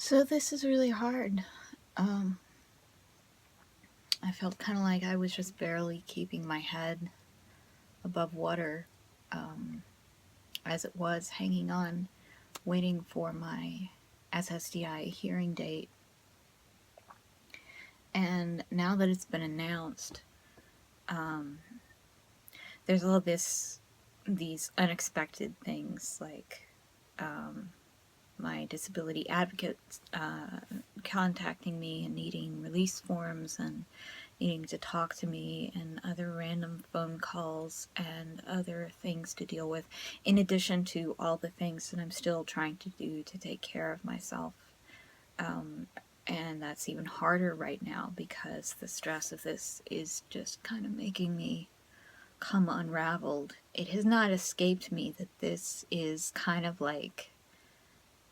So this is really hard. I felt kind of like I was just barely keeping my head above water as it was hanging on, waiting for my SSDI hearing date. And now that it's been announced, there's all these unexpected things like my disability advocates contacting me and needing release forms and needing to talk to me, and other random phone calls and other things to deal with, in addition to all the things that I'm still trying to do to take care of myself. And that's even harder right now because the stress of this is just kind of making me come unraveled. It has not escaped me that this is kind of like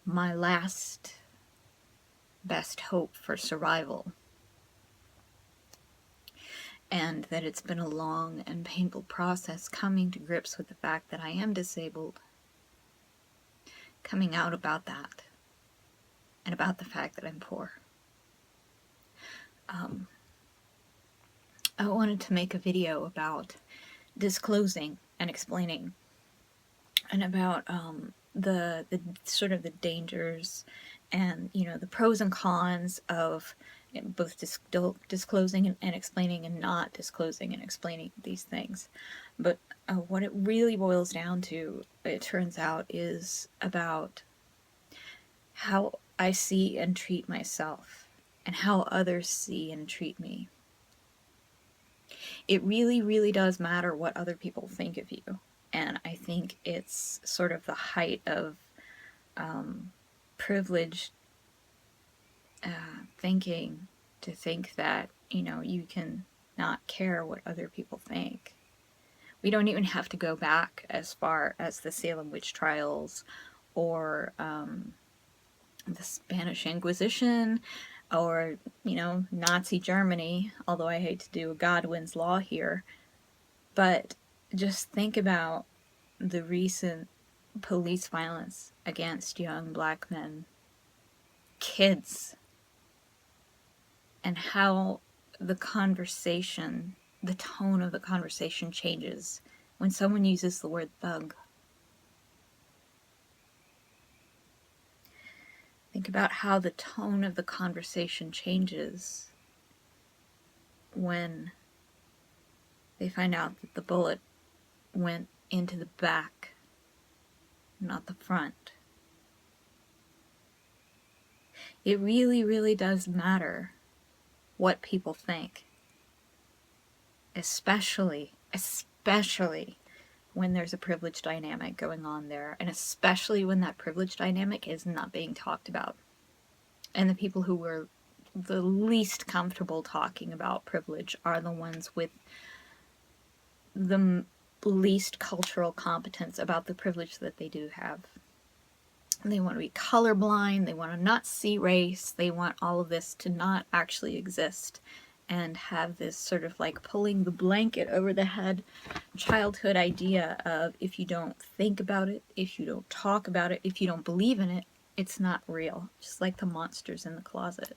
my last best hope for survival, and that it's been a long and painful process coming to grips with the fact that I am disabled, coming out about that, and about the fact that I'm poor. I wanted to make a video about disclosing and explaining, and about the sort of the dangers and, you know, the pros and cons of both disclosing and explaining, and not disclosing and explaining these things. But what it really boils down to, it turns out, is about how I see and treat myself and how others see and treat me. It really, really does matter what other people think of you. And I think it's sort of the height of privileged thinking to think that, you know, you can not care what other people think. We don't even have to go back as far as the Salem witch trials or the Spanish Inquisition or, you know, Nazi Germany, although I hate to do a Godwin's law here. But just think about the recent police violence against young black men, kids, and how the conversation, the tone of the conversation changes when someone uses the word thug. Think about how the tone of the conversation changes when they find out that the bullet went into the back, not the front. It really, really does matter what people think, especially when there's a privilege dynamic going on there, and especially when that privilege dynamic is not being talked about. And the people who were the least comfortable talking about privilege are the ones with the least cultural competence about the privilege that they do have. They want to be colorblind, they want to not see race, they want all of this to not actually exist, and have this sort of like pulling the blanket over the head childhood idea of, if you don't think about it, if you don't talk about it, if you don't believe in it, it's not real. Just like the monsters in the closet.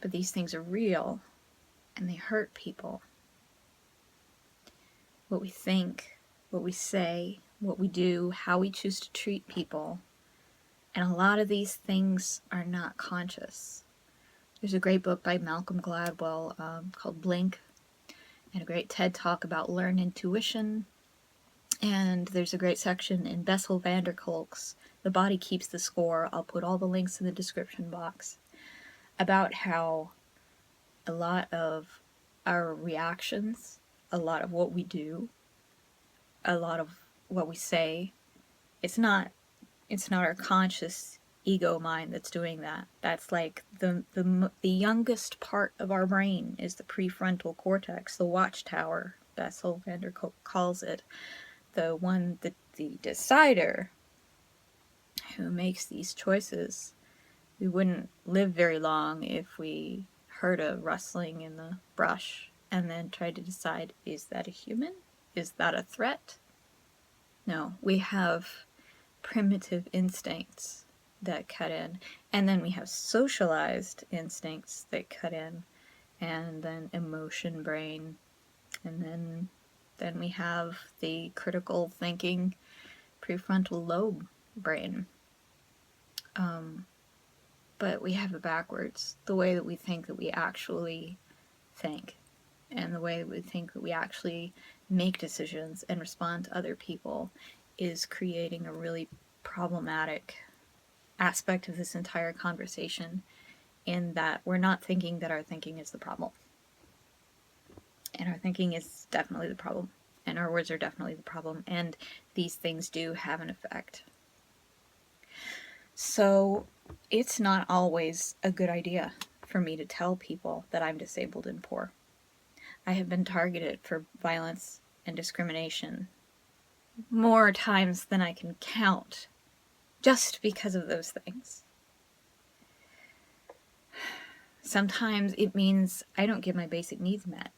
But these things are real, and they hurt people. What we think, what we say, what we do, how we choose to treat people, and a lot of these things are not conscious. There's a great book by Malcolm Gladwell called Blink, and a great TED Talk about learned intuition. And there's a great section in Bessel van der Kolk's The Body Keeps the Score. I'll put all the links in the description box, about how a lot of our reactions, a lot of what we do, a lot of what we say, it's not our conscious ego mind that's doing that. That's like the youngest part of our brain is the prefrontal cortex, the watchtower, Bessel van der Kolk calls it, the one that the decider who makes these choices. We wouldn't live very long if we heard a rustling in the brush and then tried to decide, is that a human? Is that a threat? No, we have primitive instincts that cut in, and then we have socialized instincts that cut in, and then emotion brain, and then we have the critical thinking prefrontal lobe brain. But we have it backwards. The way that we think that we actually think, and the way that we think that we actually make decisions and respond to other people, is creating a really problematic aspect of this entire conversation, in that we're not thinking that our thinking is the problem. And our thinking is definitely the problem. And our words are definitely the problem. And these things do have an effect. So it's not always a good idea for me to tell people that I'm disabled and poor. I have been targeted for violence and discrimination more times than I can count, just because of those things. Sometimes it means I don't get my basic needs met.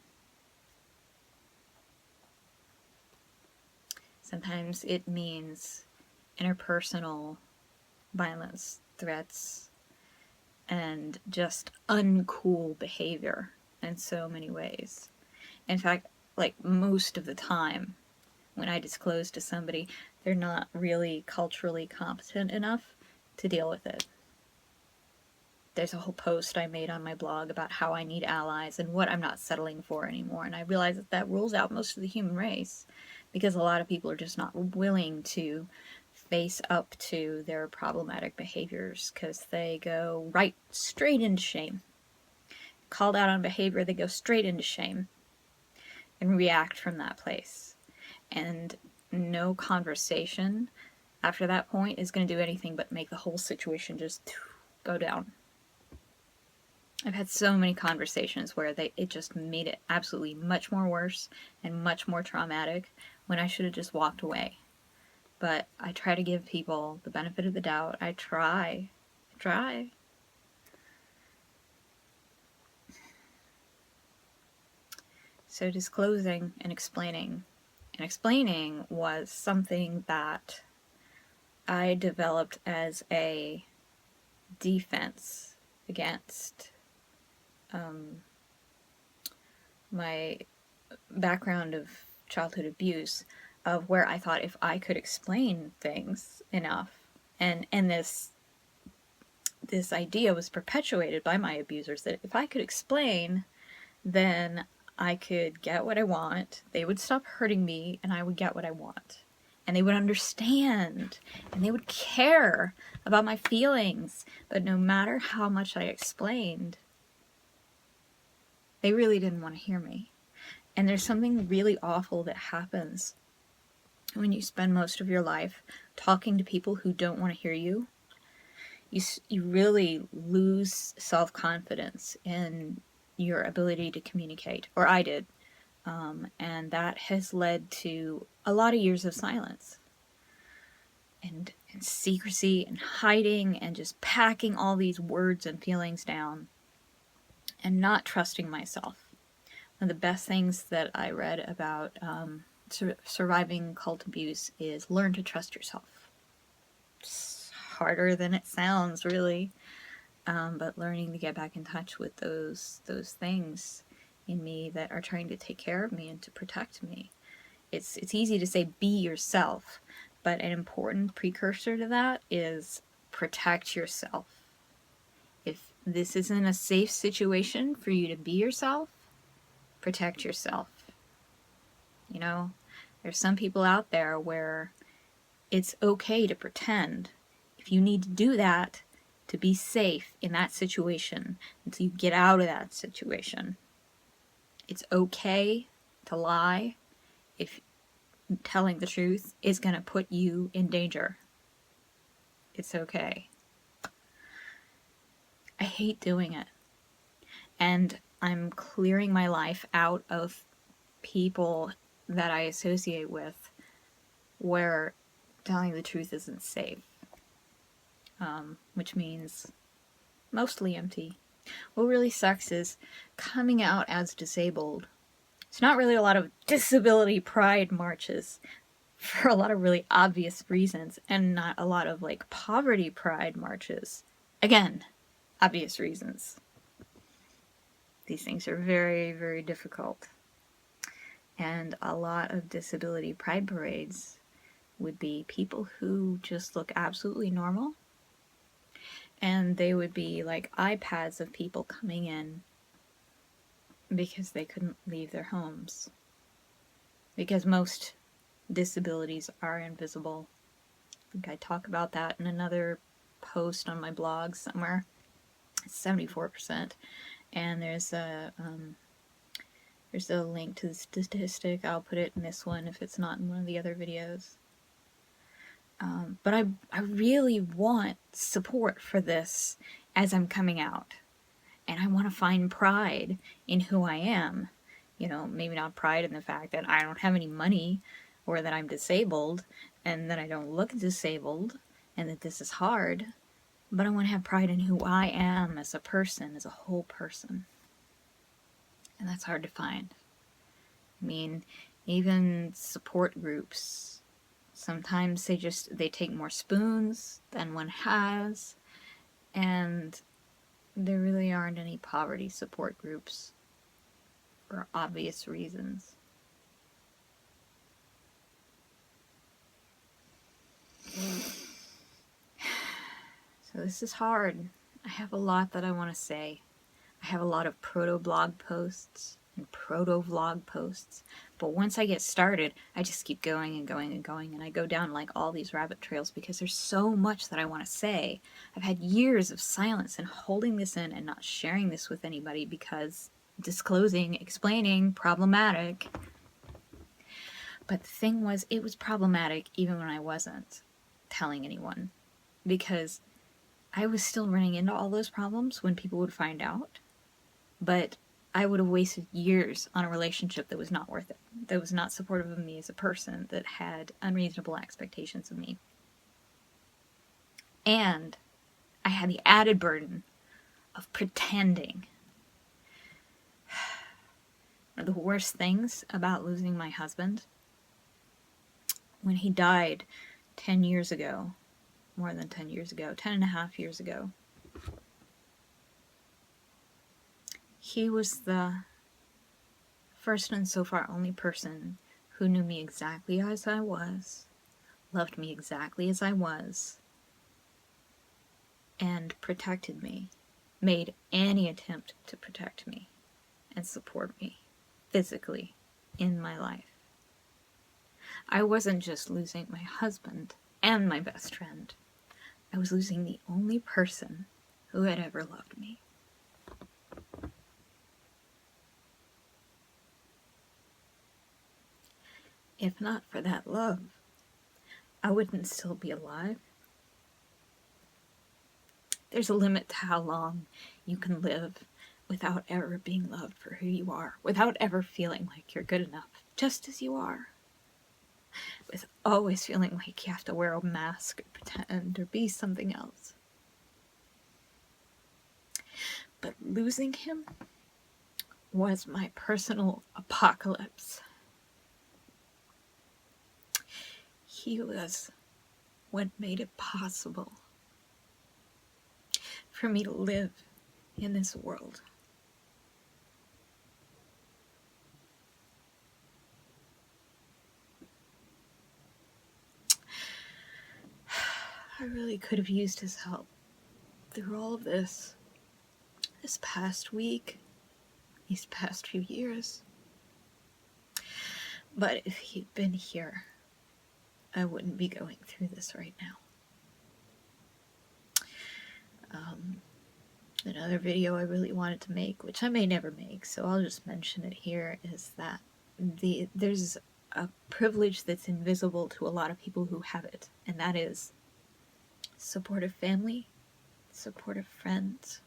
Sometimes it means interpersonal violence, threats, and just uncool behavior in so many ways. In fact, like most of the time, when I disclose to somebody, they're not really culturally competent enough to deal with it. There's a whole post I made on my blog about how I need allies and what I'm not settling for anymore, and I realize that that rules out most of the human race, because a lot of people are just not willing to face up to their problematic behaviors, because they go right straight into shame. Called out on behavior, they go straight into shame and react from that place. And no conversation after that point is going to do anything but make the whole situation just go down. I've had so many conversations where it just made it absolutely much more worse and much more traumatic, when I should have just walked away. But I try to give people the benefit of the doubt. I try. So disclosing and explaining. And explaining was something that I developed as a defense against my background of childhood abuse, of where I thought if I could explain things enough, and this idea was perpetuated by my abusers, that if I could explain, then I could get what I want, they would stop hurting me, and I would get what I want. And they would understand, and they would care about my feelings. But no matter how much I explained, they really didn't want to hear me. And there's something really awful that happens when you spend most of your life talking to people who don't want to hear you. You really lose self-confidence in your ability to communicate, or I did. And that has led to a lot of years of silence and secrecy and hiding and just packing all these words and feelings down and not trusting myself. One of the best things that I read about surviving cult abuse is learn to trust yourself. It's harder than it sounds, really, but learning to get back in touch with those things in me that are trying to take care of me and to protect me. It's easy to say be yourself, but an important precursor to that is protect yourself. If this isn't a safe situation for you to be yourself, protect yourself. You know, there's some people out there where it's okay to pretend. If you need to do that to be safe in that situation until you get out of that situation, it's okay to lie if telling the truth is going to put you in danger. It's okay. I hate doing it. And I'm clearing my life out of people that I associate with where telling the truth isn't safe. Which means mostly empty. What really sucks is coming out as disabled. It's not really a lot of disability pride marches. for a lot of really obvious reasons, and not a lot of like poverty pride marches. Again, obvious reasons. These things are very, very difficult. And a lot of disability pride parades would be people who just look absolutely normal. And they would be like iPads of people coming in because they couldn't leave their homes. Because most disabilities are invisible. I think I talk about that in another post on my blog somewhere. It's 74%. And there's a link to the statistic. I'll put it in this one if it's not in one of the other videos. But I really want support for this as I'm coming out. And I want to find pride in who I am. You know, maybe not pride in the fact that I don't have any money, or that I'm disabled, and that I don't look disabled, and that this is hard. But I want to have pride in who I am as a person, as a whole person. And that's hard to find. I mean, even support groups, sometimes they take more spoons than one has, and there really aren't any poverty support groups for obvious reasons. So this is hard. I have a lot that I want to say. I have a lot of proto-blog posts and proto-vlog posts, but once I get started, I just keep going and going and going, and I go down like all these rabbit trails because there's so much that I want to say. I've had years of silence and holding this in and not sharing this with anybody because disclosing, explaining, problematic. But the thing was, it was problematic even when I wasn't telling anyone, because I was still running into all those problems when people would find out, but I would have wasted years on a relationship that was not worth it, that was not supportive of me as a person, that had unreasonable expectations of me. And I had the added burden of pretending. One of the worst things about losing my husband, when he died 10 years ago, more than 10 years ago, 10 and a half years ago, he was the first and so far only person who knew me exactly as I was, loved me exactly as I was, and protected me, made any attempt to protect me and support me physically in my life. I wasn't just losing my husband and my best friend. I was losing the only person who had ever loved me. If not for that love, I wouldn't still be alive. There's a limit to how long you can live without ever being loved for who you are, without ever feeling like you're good enough, just as you are. With always feeling like you have to wear a mask or pretend or be something else. But losing him was my personal apocalypse. He was what made it possible for me to live in this world. I really could have used his help through all of this past week, these past few years. But if he'd been here, I wouldn't be going through this right now. Another video I really wanted to make, which I may never make, so I'll just mention it here, is that there's a privilege that's invisible to a lot of people who have it, and that is supportive family, supportive friends.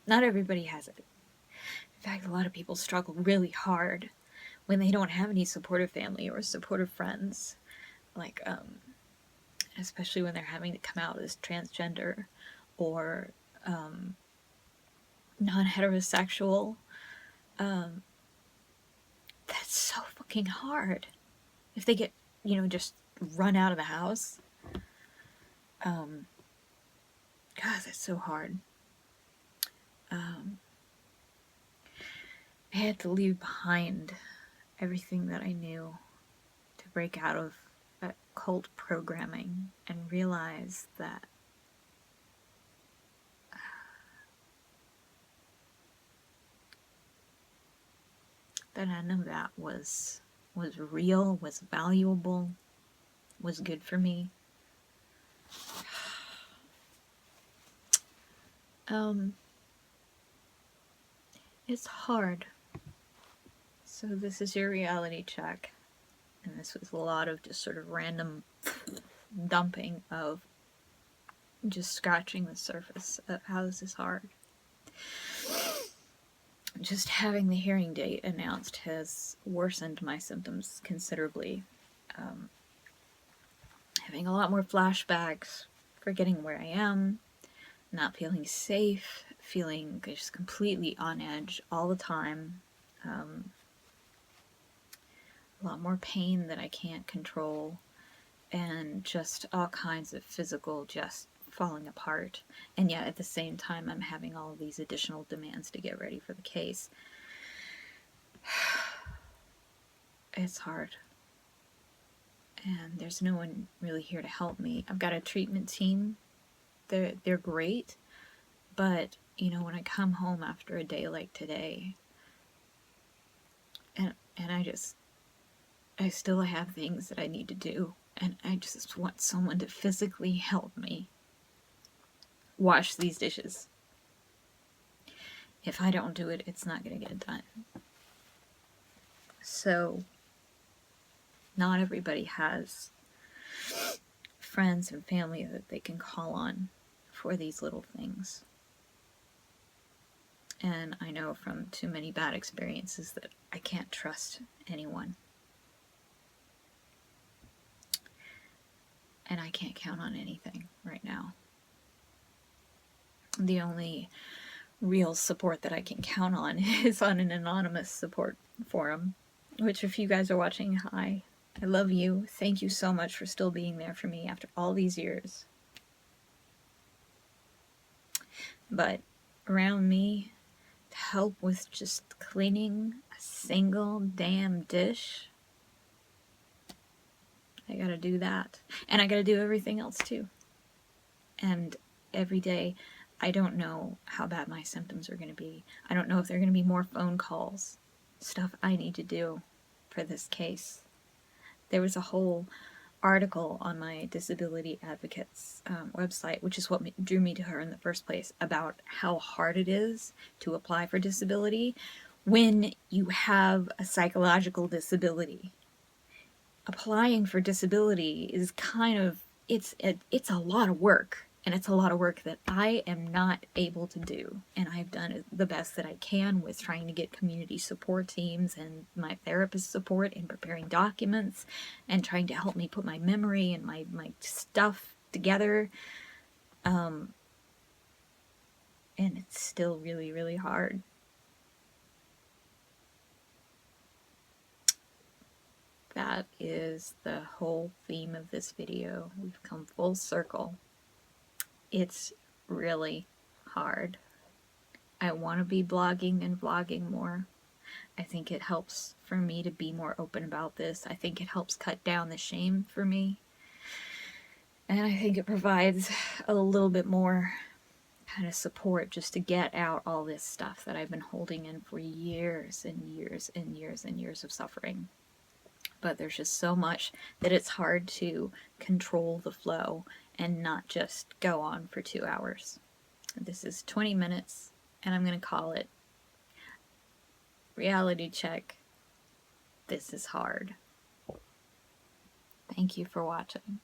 Not everybody has it. In fact, a lot of people struggle really hard when they don't have any supportive family or supportive friends, like especially when they're having to come out as transgender or non-heterosexual. That's so fucking hard. if they get, just run out of the house. God, that's so hard. I had to leave behind everything that I knew to break out of cult programming and realize that none of that was real, was valuable, was good for me. It's hard. So this is your reality check. And this was a lot of just sort of random dumping of just scratching the surface of how this is hard. Just having the hearing date announced has worsened my symptoms considerably. Having a lot more flashbacks, forgetting where I am, not feeling safe, feeling just completely on edge all the time. A lot more pain that I can't control, and just all kinds of physical just falling apart. And yet at the same time I'm having all of these additional demands to get ready for the case. It's hard. And there's no one really here to help me. I've got a treatment team. They're great, but when I come home after a day like today, and I still have things that I need to do, and I just want someone to physically help me wash these dishes. If I don't do it, it's not going to get done. So, not everybody has friends and family that they can call on for these little things. And I know from too many bad experiences that I can't trust anyone. And I can't count on anything right now. The only real support that I can count on is on an anonymous support forum, which, if you guys are watching, hi. I love you. Thank you so much for still being there for me after all these years. But around me, to help with just cleaning a single damn dish, I gotta do that. And I gotta do everything else too. And every day, I don't know how bad my symptoms are gonna be. I don't know if there are gonna be more phone calls, stuff I need to do for this case. There was a whole article on my disability advocates website, which is what drew me to her in the first place, about how hard it is to apply for disability when you have a psychological disability. Applying for disability is kind of, it's a lot of work, and it's a lot of work that I am not able to do. And I've done the best that I can with trying to get community support teams and my therapist support in preparing documents and trying to help me put my memory and my stuff together. And it's still really, really hard. That is the whole theme of this video. We've come full circle. It's really hard. I want to be blogging and vlogging more. I think it helps for me to be more open about this. I think it helps cut down the shame for me. And I think it provides a little bit more kind of support just to get out all this stuff that I've been holding in for years and years and years and years of suffering. But there's just so much that it's hard to control the flow and not just go on for 2 hours. This is 20 minutes, and I'm going to call it reality check. This is hard. Thank you for watching.